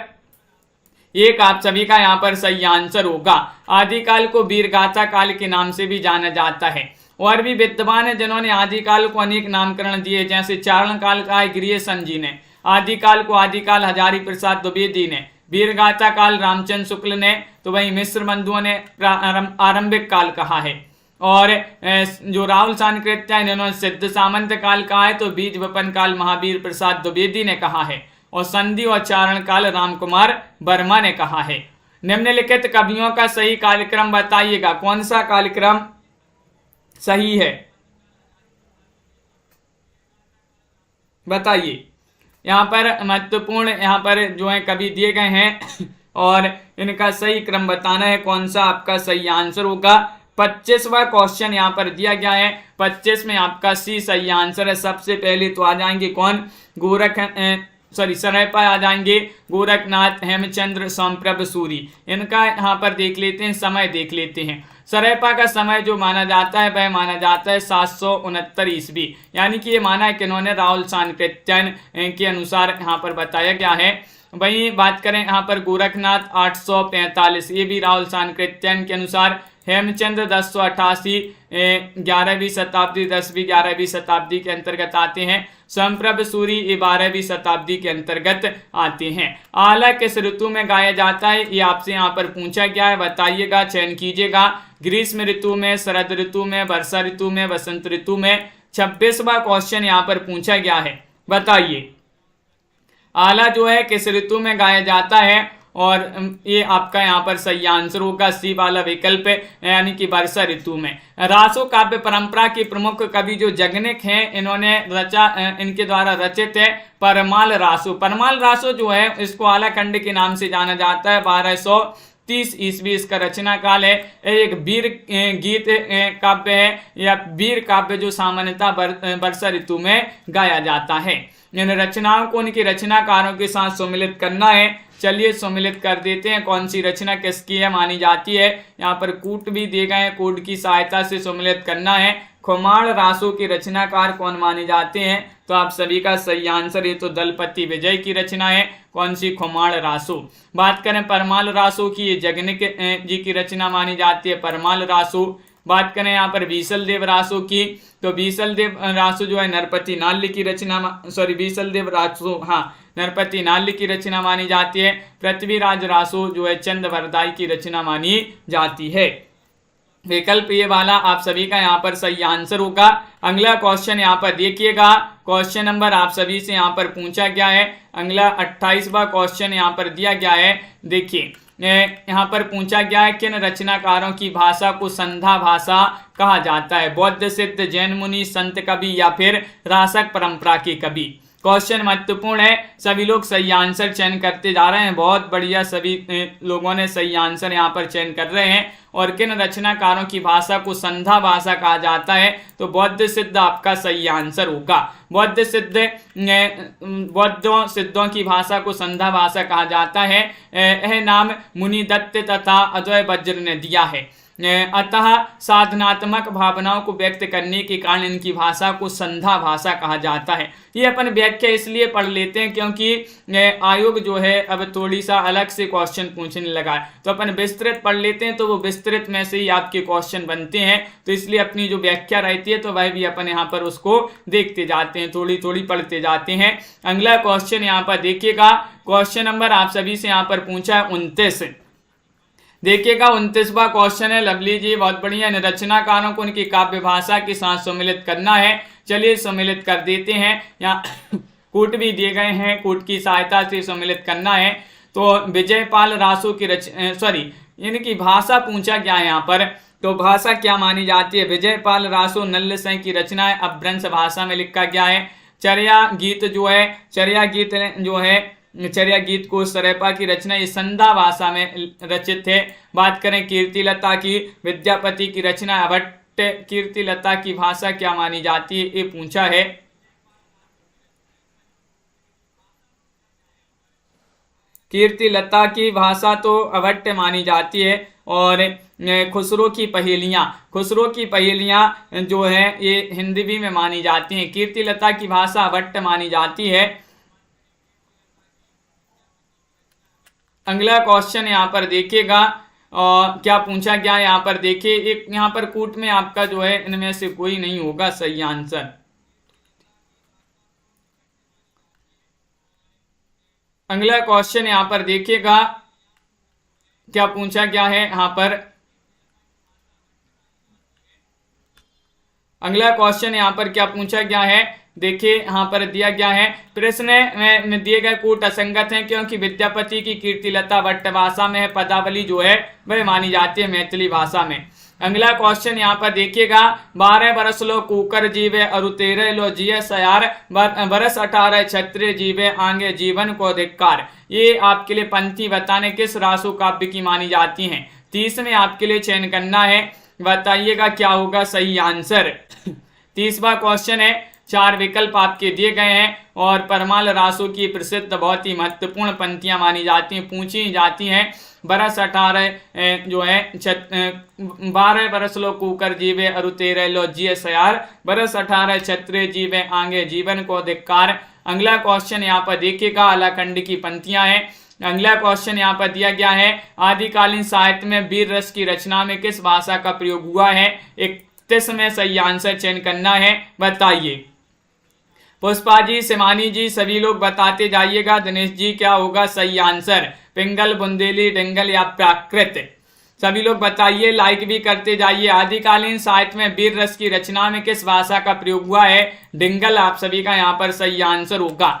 [SPEAKER 1] 1 आप सभी का यहाँ पर सही आंसर होगा। आदिकाल को वीरगाथा काल के नाम से भी जाना जाता है। और भी विद्वान है जिन्होंने आदिकाल को अनेक नामकरण दिए, जैसे चारण काल का है ग्रियसन जी ने, आदिकाल को आदिकाल हजारी प्रसाद द्विवेदी ने, वीरगाथा काल रामचंद्र शुक्ल ने, तो वही मिश्र बंधुओं ने आरंभिक काल कहा है। और जो राहुल सांकृत्य है इन्होंने सिद्ध सामंत काल कहा है, तो बीज वपन काल महावीर प्रसाद द्विवेदी ने कहा है। और संधि और चारण काल रामकुमार वर्मा ने कहा है। निम्नलिखित कवियों का सही कालक्रम बताइएगा, कौन सा कालक्रम सही है बताइए। यहाँ पर महत्वपूर्ण यहाँ पर जो है कवि दिए गए हैं और इनका सही क्रम बताना है, कौन सा आपका सही आंसर होगा। 25वां क्वेश्चन यहाँ पर दिया गया है, 25 में आपका सी सही आंसर है। सबसे पहले तो आ जाएंगे कौन? सरैपा आ जाएंगे, गोरखनाथ, हेमचंद्र, सोमप्रभ सूरी। इनका यहाँ पर देख लेते हैं, समय देख लेते हैं। सरैपा का समय जो माना जाता है वह माना जाता है 769 ईस्वी, यानी कि ये माना है कि इन्होंने राहुल सांकृत्यन के अनुसार यहाँ पर बताया गया है। वहीं बात करें यहाँ पर गोरखनाथ 845, ये भी राहुल सांकृत्यन के अनुसार। हेमचंद्र 1088 11वीं शताब्दी 10वीं 11वीं शताब्दी के अंतर्गत आते हैं। सोमप्रभ सूरी ये 12वीं शताब्दी के अंतर्गत आते हैं। आला किस ऋतु में गाया जाता है? ये आपसे यहाँ पर पूछा गया है, बताइएगा, चयन कीजिएगा। ग्रीष्म ऋतु में, शरद ऋतु में, वर्षा ऋतु में, वसंत ऋतु में। 26वां क्वेश्चन यहाँ पर पूछा गया है, बताइए आला जो है किस ऋतु में गाया जाता है? और ये आपका यहाँ पर सही आंसर होगा, सी वाला विकल्प, यानी कि वर्षा ऋतु में। रासो काव्य परंपरा के प्रमुख कवि जो जगनिक हैं, इन्होंने इनके द्वारा रचित है परमाल रासो। परमाल रासो जो है इसको आलाखंड के नाम से जाना जाता है। 1230 ईस्वी इसका रचना काल है। एक वीर गीत काव्य है या वीर काव्य जो सामान्यतः वर्षा ऋतु में गाया जाता है। इन रचनाओं को उनके रचनाकारों के साथ सम्मिलित करना है। चलिए सम्मिलित कर देते हैं, कौन सी रचना किसकी है मानी जाती है। यहाँ पर कूट भी दिए गए हैं, कूट की सहायता से सम्मिलित करना है। खुमाण रासो के रचनाकार कौन माने जाते हैं? तो आप सभी का सही आंसर ये तो दलपति विजय की रचना है। कौन सी? खुमाण रासो। बात करें परमाल रासो की, ये जगनिक जी की रचना मानी जाती है परमाल रासो। बात करें यहाँ पर बीसल देव रासो की, तो बीसल देव रासो जो है नरपति नाल्य की रचना, बीसल देव रासो नरपति नाल्य की रचना मानी जाती है। पृथ्वीराज रासो जो है चंद वरदाई की रचना मानी जाती है। विकल्प ये वाला आप सभी का यहाँ पर सही आंसर होगा। अगला क्वेश्चन यहाँ पर देखिएगा, क्वेश्चन नंबर आप सभी से यहाँ पर पूछा गया है। अगला 28वां क्वेश्चन यहाँ पर दिया गया है। देखिए यहाँ पर पूछा गया है, किन रचनाकारों की भाषा को संध्या भाषा कहा जाता है? बौद्ध, सिद्ध, जैन मुनि, संत कवि या फिर रासक परंपरा के कवि? क्वेश्चन महत्वपूर्ण है, सभी लोग सही आंसर चयन करते जा रहे हैं। बहुत बढ़िया, सभी लोगों ने सही आंसर यहाँ पर चयन कर रहे हैं। और किन रचनाकारों की भाषा को संध्या भाषा कहा जाता है? तो बौद्ध सिद्ध आपका सही आंसर होगा। बौद्ध सिद्धों की भाषा को संध्या भाषा कहा जाता है। यह नाम मुनि दत्त तथा अजय वज्र ने दिया है। अतः साधनात्मक भावनाओं को व्यक्त करने के कारण इनकी भाषा को संध्या भाषा कहा जाता है। ये अपन व्याख्या इसलिए पढ़ लेते हैं क्योंकि आयोग जो है अब थोड़ी सा अलग से क्वेश्चन पूछने लगा है, तो अपन विस्तृत पढ़ लेते हैं, तो वो विस्तृत में से ही आपके क्वेश्चन बनते हैं। तो इसलिए अपनी जो व्याख्या रहती है तो वह भी अपन यहाँ पर उसको देखते जाते हैं, थोड़ी थोड़ी पढ़ते जाते हैं। अगला क्वेश्चन यहाँ पर देखिएगा, क्वेश्चन नंबर आप सभी से यहाँ पर पूछा है 29। देखिएगा 29वां क्वेश्चन है। लवली जी बहुत बढ़िया। रचनाकारों को उनकी काव्य भाषा के साथ सम्मिलित करना है। चलिए सम्मिलित कर देते हैं। यहाँ कूट भी दिए गए हैं, कूट की सहायता से सम्मिलित करना है। तो विजयपाल रासो की इनकी भाषा पूछा गया है यहाँ पर, तो भाषा क्या मानी जाती है? विजयपाल रासो नल्ल सें की रचना है, अपभ्रंश भाषा में लिखा गया है। चर्या गीत चर्या गीत को सरेपा की रचना ये संध्या भाषा में रचित है। बात करें कीर्तिलता की, विद्यापति की रचना अभट्ट। कीर्तिलता की भाषा क्या मानी जाती है, ये पूछा है। कीर्तिलता की भाषा तो अभट्ट मानी जाती है। और खुसरो की पहेलियां जो है ये हिंदी में मानी जाती हैं। कीर्तिलता की भाषा अभट्ट मानी जाती है। अगला क्वेश्चन यहाँ पर देखिएगा, क्या पूछा गया यहाँ पर देखिए। एक यहाँ पर कूट में आपका जो है इनमें से कोई नहीं होगा सही आंसर। अगला क्वेश्चन यहाँ पर देखिएगा, क्या पूछा गया है यहाँ पर। अगला क्वेश्चन यहाँ पर क्या पूछा गया है, देखिए यहाँ पर दिया गया है। प्रश्न में दिए गए कूट असंगत हैं क्योंकि विद्यापति की कीर्तिलता भट्ट भाषा में है, पदावली जो है वह मानी जाती है मैथिली भाषा में। अगला क्वेश्चन यहाँ पर देखिएगा, 12 बरस लो कुकर जीवे अरु 13 लो जिये सयार, बरस 18 क्षत्रिय जीवे आगे जीवन को धिक्कार। ये आपके लिए पंक्ति बताने किस रासो काव्य की मानी जाती हैं? 30 में आपके लिए चयन करना है, बताइएगा क्या होगा सही आंसर। 30वां क्वेश्चन है, 4 विकल्प आपके दिए गए हैं और परमाल रासो की प्रसिद्ध बहुत ही महत्वपूर्ण पंक्तियां मानी जाती हैं, पूछी जाती हैं। बरस 18 जो है 12 बरस लो कुकर जीवे अरु 13 लो जिये सयार, बरस 18 क्षत्रिय जीवे आगे जीवन को धिक्कार। अगला क्वेश्चन यहाँ पर देखिएगा, आलाखंड की पंक्तियां हैं। अगला क्वेश्चन यहाँ पर दिया गया है, आदिकालीन साहित्य में वीर रस की रचना में किस भाषा का प्रयोग हुआ है? 31 में सही आंसर चयन करना है, बताइए। पुष्पा जी, सिमानी जी, सभी लोग बताते जाइएगा। दिनेश जी क्या होगा सही आंसर? पिंगल, बुंदेली, डिंगल या प्राकृत? सभी लोग बताइए, लाइक भी करते जाइए। आदिकालीन साहित्य में वीर रस की रचना में किस भाषा का प्रयोग हुआ है? डिंगल आप सभी का यहाँ पर सही आंसर होगा।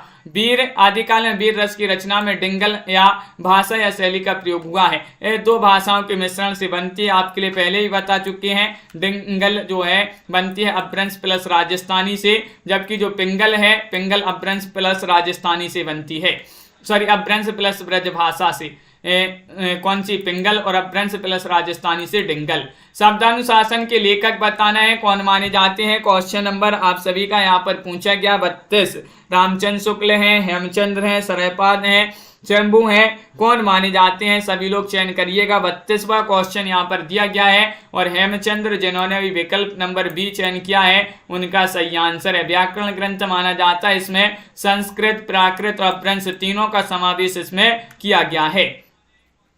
[SPEAKER 1] आदिकाल में वीर रस की रचना में डिंगल या भाषा या शैली का प्रयोग हुआ है। ये 2 भाषाओं के मिश्रण से बनती है, आपके लिए पहले ही बता चुके हैं। डिंगल जो है बनती है अपभ्रंश प्लस राजस्थानी से, जबकि जो पिंगल है, पिंगल अपभ्रंश प्लस राजस्थानी से बनती है, सॉरी अपभ्रंश प्लस ब्रज भाषा से। कौन सी? पिंगल, और अपभ्रंश प्लस राजस्थानी से डिंगल। शब्दानुशासन के लेखक बताना है, कौन माने जाते हैं? क्वेश्चन नंबर आप सभी का यहाँ पर पूछा गया 32। रामचंद्र शुक्ल हैं, हेमचंद्र हैं, सरयपाद हैं, शंभू हैं, कौन माने जाते हैं? सभी लोग चयन करिएगा। 32वां क्वेश्चन यहाँ पर दिया गया है और हेमचंद्र जिन्होंने भी विकल्प नंबर बी चयन किया है उनका सही आंसर है। व्याकरण ग्रंथ माना जाता है, इसमें संस्कृत, प्राकृत और अपभ्रंश तीनों का समावेश इसमें किया गया है।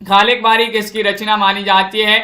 [SPEAKER 1] खालिक बारी किसकी रचना मानी जाती है?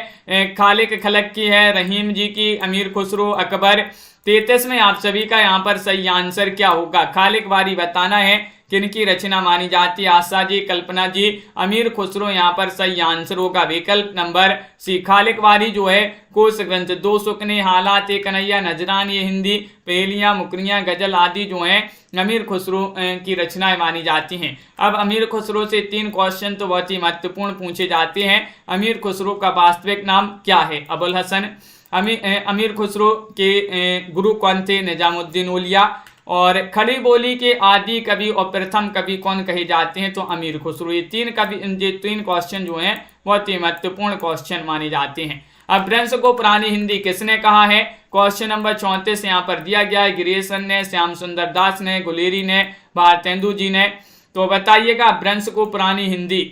[SPEAKER 1] खालिक खलक की है, रहीम जी की, अमीर खुसरो, अकबर। 33 में आप सभी का यहाँ पर सही आंसर क्या होगा? खालिक बारी बताना है किनकी रचना मानी जाती है? आशा जी, कल्पना जी, अमीर खुसरो यहाँ पर सही आंसर होगा विकल्प नंबर सी। खालिक वारी जो है कोश ग्रंथ, दो सुकने, हालात कन्हैया, नजरान ये हिंदी, पहेलियां, मुकरियां, गजल आदि जो हैं अमीर खुसरो की रचनाएं मानी जाती हैं। अब अमीर खुसरो से 3 क्वेश्चन तो बहुत ही महत्वपूर्ण पूछे जाते हैं। अमीर खुसरो का वास्तविक नाम क्या है? अबुल हसन। अमीर खुसरो के गुरु कौन थे? निजामुद्दीन औलिया। और खड़ी बोली के आदि कवि और प्रथम कवि कौन कहे जाते हैं? तो अमीर खुसरो। ये 3 क्वेश्चन जो हैं बहुत ही महत्वपूर्ण क्वेश्चन माने जाते हैं। अपभ्रंश को पुरानी हिंदी किसने कहा है? क्वेश्चन नंबर 34 यहाँ पर दिया गया है। गिरीशन ने, श्याम सुंदर दास ने, गुलेरी ने, भारतेंदु जी ने। तो बताइएगा अपभ्रंश को पुरानी हिंदी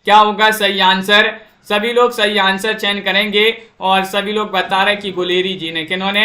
[SPEAKER 1] क्या होगा सही आंसर? सभी लोग सही आंसर चयन करेंगे और सभी लोग बता रहे कि गुलेरी जी ने। किन्होंने?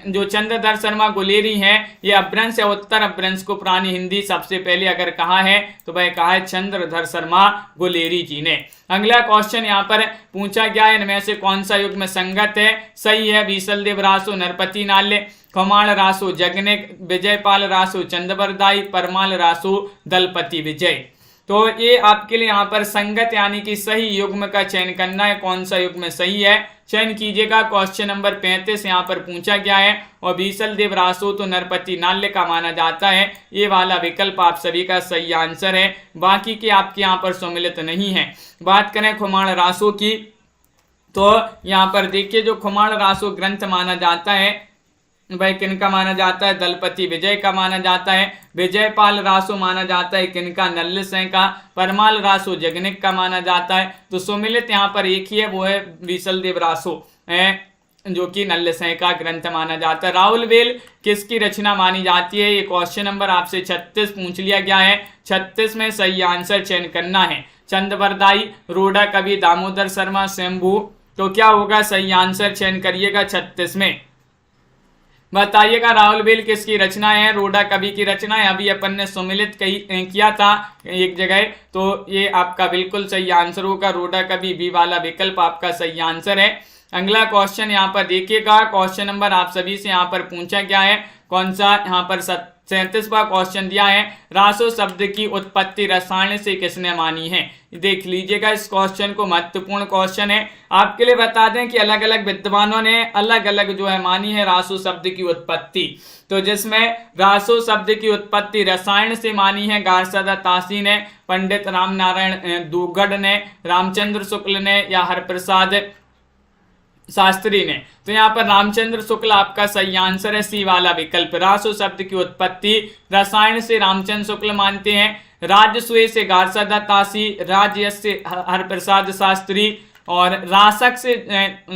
[SPEAKER 1] जो चंद्रधर शर्मा गुलेरी हैं, ये अपभ्रंश या उत्तर अपभ्रंश को पुरानी हिंदी सबसे पहले अगर कहा है तो वह कहा है चंद्रधर शर्मा गुलेरी जी ने। अगला क्वेश्चन यहाँ पर पूछा गया है, इनमें से कौन सा युग में संगत है? सही है बीसल देव रासो, नरपति नाल्य, खमाण रासो, जगनिक, विजयपाल रासो, चंद्रबरदाई, परमाल रासो, दलपति विजय। तो ये आपके लिए यहाँ पर संगत यानी कि सही युग्म का चयन करना है, कौन सा युग्म सही है चयन कीजिएगा। क्वेश्चन नंबर 35 यहाँ पर पूछा गया है और बीसल देव रासो तो नरपति नाल्य का माना जाता है। ये वाला विकल्प आप सभी का सही आंसर है, बाकी के आपके यहाँ पर सम्मिलित नहीं है। बात करें खुमाण रासो की तो यहाँ पर देखिए जो खुमाण रासो ग्रंथ माना जाता है भाई किनका माना जाता है? दलपति विजय का माना जाता है। विजयपाल रासो माना जाता है किनका? नल्ल सेन का। परमाल रासो जगनिक का माना जाता है। तो सुमिलित यहाँ पर एक ही है, वो है बीसल देव रासो जो कि नल्ल सेन का ग्रंथ माना जाता है। राहुल वेल किसकी रचना मानी जाती है? ये क्वेश्चन नंबर आपसे 36 पूछ लिया गया है। 36 में सही आंसर चयन करना है। चंद्रबरदाई, रोडा कवि, दामोदर शर्मा, शंभू। तो क्या होगा सही आंसर चयन करिएगा 36 में। बताइएगा राहुल बेल किसकी रचना है? रोडा कवि की रचना है। अभी अपन ने सुमिलित किया था एक जगह, तो ये आपका बिल्कुल सही आंसर होगा। रोडा कवि बी वाला विकल्प आपका सही आंसर है। अगला क्वेश्चन यहाँ पर देखिएगा, क्वेश्चन नंबर आप सभी से यहाँ पर पूछा गया है, कौन सा? यहाँ पर 37वां क्वेश्चन दिया है, रासो शब्द की उत्पत्ति रसायन से किसने मानी है? देख लीजिएगा इस क्वेश्चन को, महत्वपूर्ण क्वेश्चन है। आपके लिए बता दें कि अलग अलग विद्वानों ने अलग अलग जो है मानी है रासो शब्द की उत्पत्ति। तो जिसमें रासो शब्द की उत्पत्ति रसायन से मानी है गारसदा तासी ने, पंडित राम नारायण दुगड़ ने, रामचंद्र शुक्ल ने या हरप्रसाद शास्त्री ने। तो यहाँ पर रामचंद्र शुक्ल आपका सही आंसर है, सी वाला विकल्प। रासो शब्द की उत्पत्ति रसायन से रामचंद्र शुक्ल मानते हैं, राजस्व से गारसदा तासी, राजयश से हरप्रसाद शास्त्री और रासक से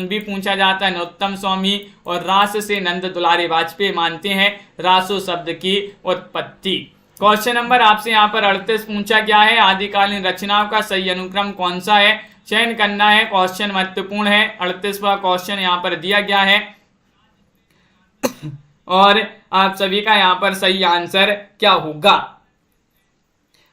[SPEAKER 1] भी पूछा जाता है नरोत्तम स्वामी और रास से नंद दुलारे वाजपेयी मानते हैं रासो शब्द की उत्पत्ति। क्वेश्चन नंबर आपसे यहाँ पर 38 पूछा गया है, आदिकालीन रचनाओं का सही अनुक्रम कौन सा है? चयन करना है, क्वेश्चन महत्वपूर्ण है। 38वां क्वेश्चन यहाँ पर दिया गया है और आप सभी का यहाँ पर सही आंसर क्या होगा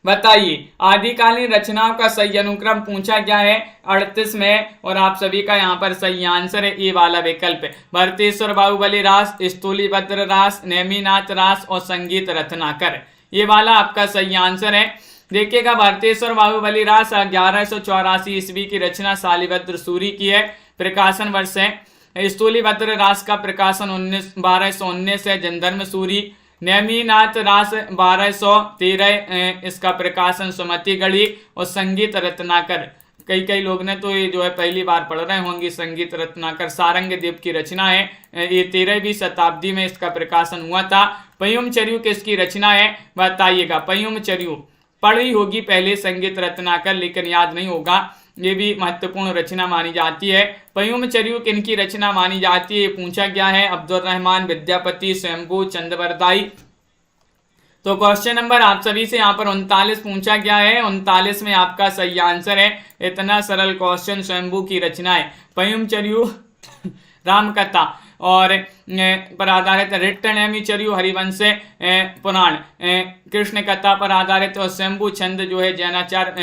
[SPEAKER 1] बताइए। आदिकालीन रचनाओं का सही अनुक्रम पूछा गया है 38 में और आप सभी का यहाँ पर सही आंसर है ए वाला विकल्प। भरतेश्वर बाहुबली रास, स्थूलीभद्र रास, नेमिनाथ रास और संगीत रत्नाकर, ये वाला आपका सही आंसर है। देखिएगा भरतेश्वर बाहुबली रास 1184 ईस्वी की रचना शालिभद्र सूरी की है, प्रकाशन वर्ष है। स्थूलीभद्र रास का प्रकाशन 1219 है, जनधर्म सूरी। नेमिनाथ रास 1213 इसका प्रकाशन सुमति गढ़ी और संगीत रत्नाकर, कई लोग ने तो ये जो है पहली बार पढ़ रहे होंगे, संगीत रत्नाकर सारंग देव की रचना है, ये 13वीं शताब्दी में इसका प्रकाशन हुआ था। पयुम चर्यू किसकी रचना है बताइएगा। पयुम चर्यू पढ़ी होगी पहले संगीत रत्नाकर, लेकिन याद नहीं होगा, ये भी महत्वपूर्ण रचना मानी जाती है। पयुम चर्यू किनकी रचना मानी जाती है पूछा गया है, अब्दुल रहमान, विद्यापति, शंभू, चंद्रबरदाई। तो क्वेश्चन नंबर आप सभी से यहाँ पर 39 पूछा गया है, 39 में आपका सही आंसर है। इतना सरल क्वेश्चन, शंभू की रचना है। पयुम चर्यू रामकथा और पर आधारित, रिट्टनेमी चर्यू हरिवंश पुराण कृष्ण कथा पर आधारित और शंभू छंद जो है जैनाचार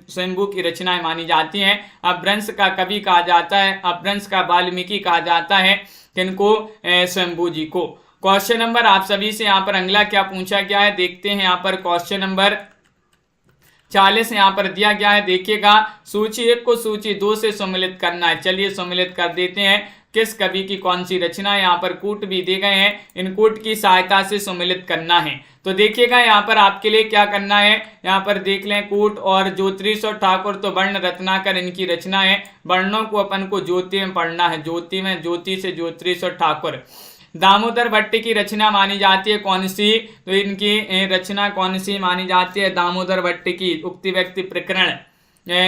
[SPEAKER 1] शंभू की रचनाएं मानी जाती हैं। अपभ्रंश का कवि कहा जाता है, अपभ्रंश का वाल्मीकि कहा जाता है किनको? शंभू जी को। क्वेश्चन नंबर आप सभी से यहाँ पर अगला क्या पूछा गया है, देखते हैं। यहाँ पर क्वेश्चन नंबर 40 यहाँ पर दिया गया है। देखिएगा, सूची 1 को सूची 2 से सम्मिलित करना है। चलिए सम्मिलित कर देते हैं। किस कवि की कौन सी रचना, यहाँ पर कूट भी दिए गए हैं, इन कूट की सहायता से सम्मिलित करना है। तो देखिएगा यहाँ पर आपके लिए क्या करना है, यहाँ पर देख लें, कूट और ज्योतिष और ठाकुर तो वर्ण रत्नाकर इनकी रचना है। वर्णों को अपन को ज्योति में पढ़ना है, ज्योति में ज्योति से ज्योतिष और ठाकुर। दामोदर भट्ट की रचना मानी जाती है कौन सी, तो इनकी रचना कौन सी मानी जाती है, दामोदर भट्ट की उक्ति व्यक्ति प्रकरण।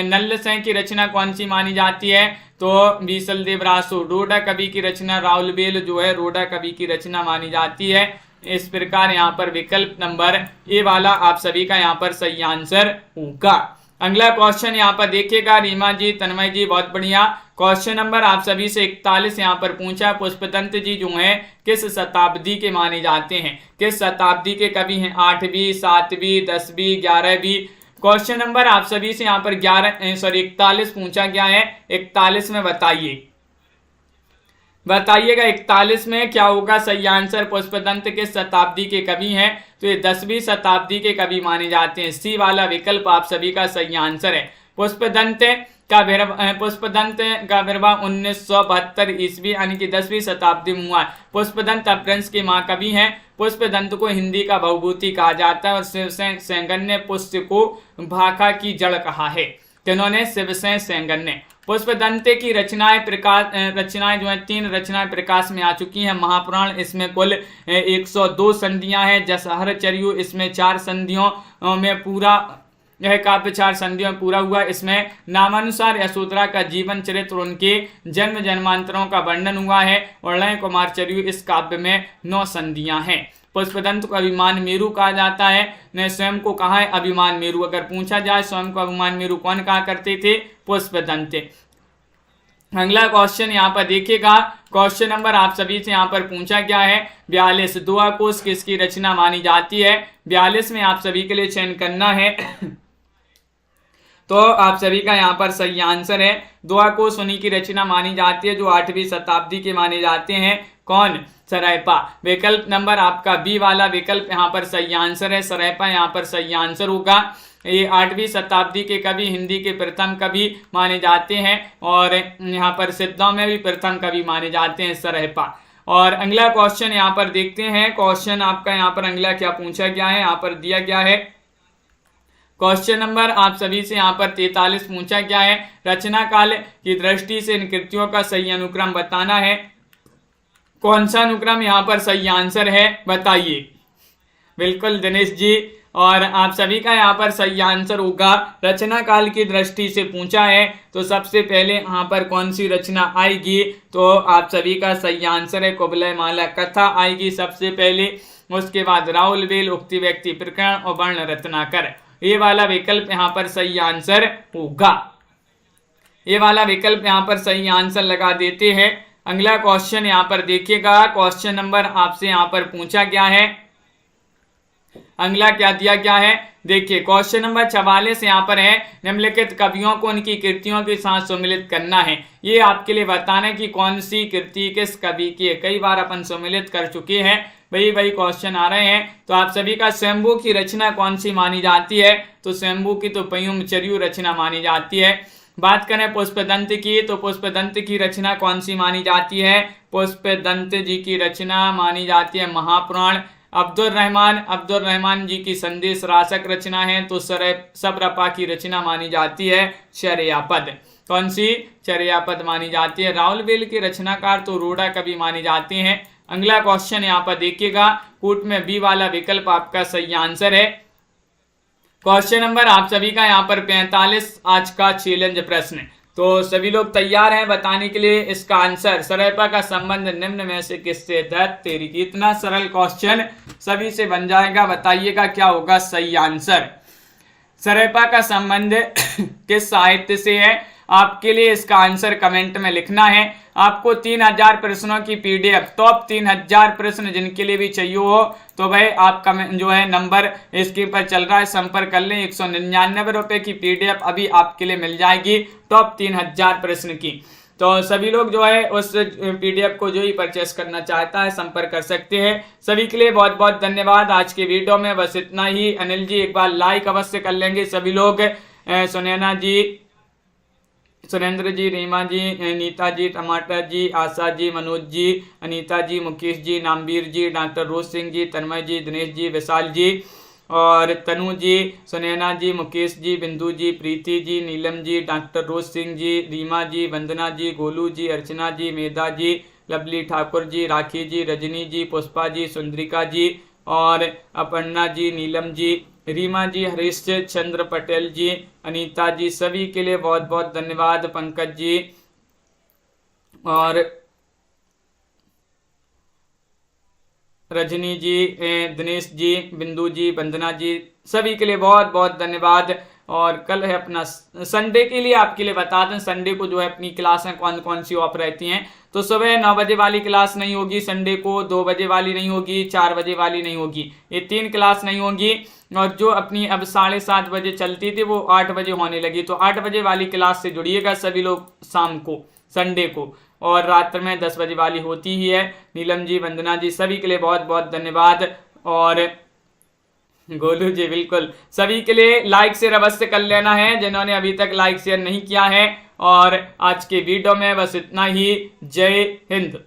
[SPEAKER 1] नल्ल सेन की रचना कौन सी मानी जाती है, तो बीसल देव रासो। रोडा कवि की रचना राउल बेल जो है रोडा कवि की रचना मानी जाती है। इस प्रकार यहाँ पर विकल्प नंबर ए वाला आप सभी का यहाँ पर सही आंसर होगा। अगला क्वेश्चन यहाँ पर देखिएगा, रीमा जी, तन्मय जी, बहुत बढ़िया। क्वेश्चन नंबर आप सभी से 41 यहाँ पर पूछा, पुष्पदंत जी जो हैं किस शताब्दी के माने जाते हैं, किस शताब्दी के कवि हैं, 8वीं, 7वीं, 10वीं, 11वीं। क्वेश्चन नंबर आप सभी से यहाँ पर 41 पूछा गया है। 41 में बताइएगा 41 में क्या होगा सही आंसर। पुष्पदंत के शताब्दी के कवि हैं, तो ये 10वीं शताब्दी के कवि माने जाते हैं। सी वाला विकल्प आप सभी का सही आंसर है। पुष्पदंत का विर्भाव 1972 ईस्वी यानी कि 10वीं शताब्दी में हुआ। पुष्पदंत अपभ्रंश के महाकवि हैं। पुष्पदंत को हिंदी का भवभूति कहा जाता है और शिवसेन सेंगर ने पुष्प को भाखा की जड़ कहा है। जिन्होंने शिवसेन सेंगर ने पुष्पदंत की रचनाएं जो है 3 रचनाएं प्रकाश में आ चुकी हैं। महापुराण, इसमें कुल 102 संधियां हैं। जसहरचर्यु, इसमें 4 संधियों में पूरा यह काव्य 4 संधियों में पूरा हुआ। इसमें नामानुसार यशोधरा का जीवन चरित्र, उनके जन्म जन्मांतरों का वर्णन हुआ है। और लय कुमार चर्यु, इस काव्य में 9 संधियां हैं। पुष्पदंत को अभिमान मेरु कहा जाता है। ने स्वयं को कहा है अभिमान मेरु। अगर पूछा जाए स्वयं को अभिमान मेरु कौन कहा करते थे, पुष्पदंत। अगला क्वेश्चन यहाँ पर देखिएगा, क्वेश्चन नंबर आप सभी से यहाँ पर पूछा गया है 42, दुआकोश किसकी रचना मानी जाती है। 42 में आप सभी के लिए चयन करना है, तो आप सभी का यहाँ पर सही आंसर है। दुआकोश उन्हीं की रचना मानी जाती है जो 8वीं शताब्दी के माने जाते हैं। कौन, सरैपा। विकल्प नंबर आपका बी वाला विकल्प यहाँ पर सही आंसर है। सरैपा यहाँ पर सही आंसर होगा। ये 8वीं शताब्दी के कवि, हिंदी के प्रथम कवि माने जाते हैं और यहाँ पर सिद्धों में भी प्रथम कवि माने जाते हैं सरैपा। और अगला क्वेश्चन यहाँ पर देखते हैं। क्वेश्चन आपका यहाँ पर अगला क्या पूछा गया है, यहाँ पर दिया गया है। क्वेश्चन नंबर आप सभी से यहाँ पर 43 पूछा गया है। रचना काल की दृष्टि से इन कृतियों का सही अनुक्रम बताना है। कौन सा अनुक्रम यहाँ पर सही आंसर है, बताइए। बिल्कुल दिनेश जी, और आप सभी का यहाँ पर सही आंसर होगा। रचना काल की दृष्टि से पूछा है तो सबसे पहले यहाँ पर कौन सी रचना आएगी, तो आप सभी का सही आंसर है कुबलय माला कथा आएगी सबसे पहले। उसके बाद राउल बेल, उक्ति व्यक्ति प्रकरण और वर्ण रत्नाकर। ये वाला विकल्प यहाँ पर सही आंसर होगा। ये वाला विकल्प यहाँ पर सही आंसर लगा देते हैं। अगला क्वेश्चन यहाँ पर देखिएगा। क्वेश्चन नंबर आपसे यहाँ पर पूछा गया है, अगला क्या दिया गया है, देखिए। क्वेश्चन नंबर 44 यहाँ पर है, निम्नलिखित कवियों को उनकी कृतियों के साथ सम्मिलित करना है। ये आपके लिए बताना कि कौन सी कृति किस कवि की है। कई बार अपन सम्मिलित कर चुके हैं, वही क्वेश्चन आ रहे हैं। तो आप सभी का स्वयंभू की रचना कौन सी मानी जाती है, तो स्वयंभू की तो पयुम चर्यु रचना मानी जाती है। बात करें पुष्पदंत की, तो पुष्पदंत की रचना कौन सी मानी जाती है, पुष्पदंत जी की रचना मानी जाती है महापुराण। अब्दुल रहमान जी की संदेश रासक रचना है, तो सबरपा की रचना मानी जाती है चर्यापद। कौन सी, चर्यापद मानी जाती है। राउल बेल के रचनाकार तो रोडा कवि माने जाते हैं। अगला क्वेश्चन यहाँ पर देखिएगा, कूट में बी वाला विकल्प आपका सही आंसर है। क्वेश्चन नंबर आप सभी का यहाँ पर 45 आज का चैलेंज प्रश्न। तो सभी लोग तैयार हैं बताने के लिए इसका आंसर। सरैपा का संबंध निम्न में से किससे, दैत तेरी की। इतना सरल क्वेश्चन सभी से बन जाएगा। बताइएगा क्या होगा सही आंसर। सरैपा का संबंध किस साहित्य से है, आपके लिए इसका आंसर कमेंट में लिखना है। आपको 3000 प्रश्नों की पीडीएफ, टॉप 3000 प्रश्न जिनके लिए भी चाहिए हो तो भाई आप जो है नंबर इसके पर चल रहा है, संपर्क कर लें। 199 रुपए की पीडीएफ अभी आपके लिए मिल जाएगी टॉप 3000 प्रश्न की। तो सभी लोग जो है उस PDF को जो ही परचेस करना चाहता है संपर्क कर सकते हैं। सभी के लिए बहुत बहुत धन्यवाद। आज के वीडियो में बस इतना ही। अनिल जी एक बार लाइक अवश्य कर लेंगे सभी लोग। सुनैना जी, सुरेंद्र जी, रीमा जी, नीता जी, टमाटर जी, आशा जी, मनोज जी, अनीता जी, मुकेश जी, नामवीर जी, डॉक्टर रोज सिंह जी, तन्मय जी, दिनेश जी, विशाल जी और तनु जी, सुनैना जी, मुकेश जी, बिंदु जी, प्रीति जी, नीलम जी, डॉक्टर रोज सिंह जी, रीमा जी, वंदना जी, गोलू जी, अर्चना जी, मेधा जी, लवली ठाकुर जी, राखी जी, रजनी जी, पुष्पा जी, सुंदरिका जी और अपर्णा जी, नीलम जी, रीमा जी, हरीश चंद्र पटेल जी, अनीता जी, सभी के लिए बहुत बहुत धन्यवाद। पंकज जी और रजनी जी, दिनेश जी, बिंदु जी, वंदना जी, सभी के लिए बहुत बहुत धन्यवाद। और कल है अपना संडे के लिए आपके लिए बता दें, संडे को जो है अपनी क्लासें कौन कौन सी ऑफ रहती हैं। तो सुबह 9 बजे वाली क्लास नहीं होगी संडे को, 2 बजे वाली नहीं होगी, 4 बजे वाली नहीं होगी, ये 3 क्लास नहीं होगी। और जो अपनी अब 7:30 बजे चलती थी वो 8 बजे होने लगी। तो 8 बजे वाली क्लास से जुड़िएगा सभी लोग शाम को संडे को, और रात्र में 10 बजे वाली होती ही है। नीलम जी, वंदना जी, सभी के लिए बहुत बहुत धन्यवाद। और गोलू जी बिल्कुल, सभी के लिए लाइक शेयर अवश्य कर लेना है जिन्होंने अभी तक लाइक शेयर नहीं किया है। और आज के वीडियो में बस इतना ही। जय हिंद।